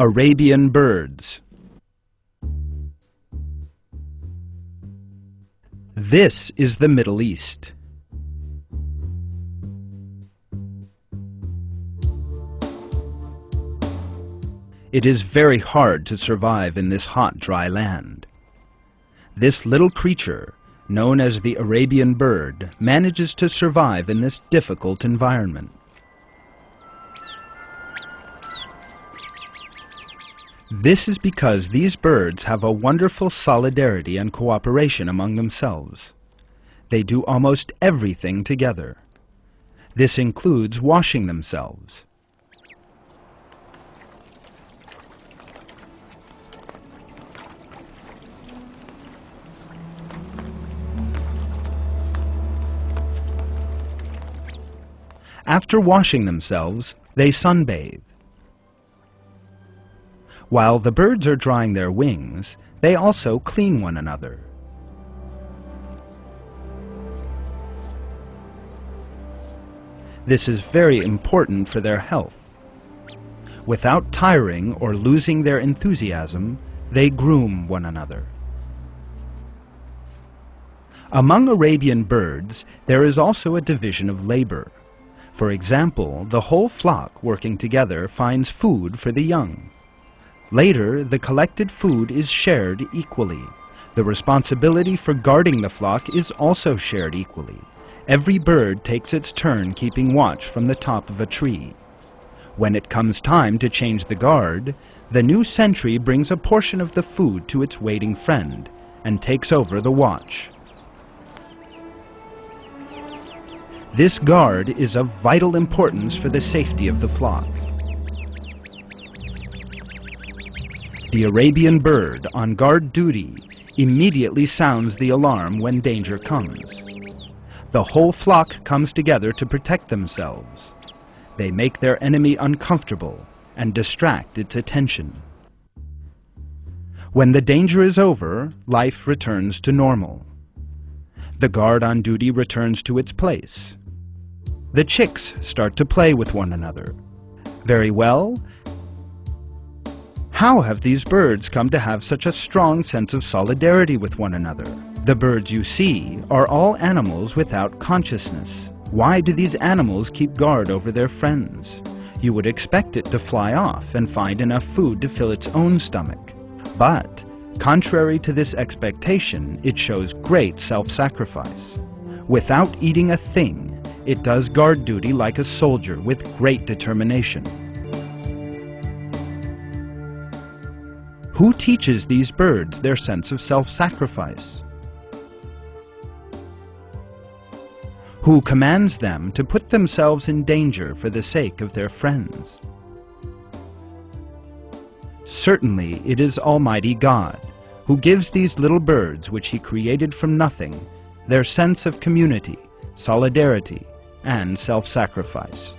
Arabian birds. This is the Middle East. It is very hard to survive in this hot, dry land. This little creature, known as the Arabian bird, manages to survive in this difficult environment. This is because these birds have a wonderful solidarity and cooperation among themselves. They do almost everything together. This includes washing themselves. After washing themselves, they sunbathe. While the birds are drying their wings, they also clean one another. This is very important for their health. Without tiring or losing their enthusiasm, they groom one another. Among Arabian birds, there is also a division of labor. For example, the whole flock working together finds food for the young. Later, the collected food is shared equally. The responsibility for guarding the flock is also shared equally. Every bird takes its turn keeping watch from the top of a tree. When it comes time to change the guard, the new sentry brings a portion of the food to its waiting friend and takes over the watch. This guard is of vital importance for the safety of the flock. The Arabian bird on guard duty immediately sounds the alarm when danger comes. The whole flock comes together to protect themselves. They make their enemy uncomfortable and distract its attention. When the danger is over, life returns to normal. The guard on duty returns to its place. The chicks start to play with one another. Very well. How have these birds come to have such a strong sense of solidarity with one another? The birds you see are all animals without consciousness. Why do these animals keep guard over their friends? You would expect it to fly off and find enough food to fill its own stomach. But, contrary to this expectation, it shows great self-sacrifice. Without eating a thing, it does guard duty like a soldier with great determination. Who teaches these birds their sense of self-sacrifice? Who commands them to put themselves in danger for the sake of their friends? Certainly it is Almighty God, who gives these little birds, which He created from nothing, their sense of community, solidarity, and self-sacrifice.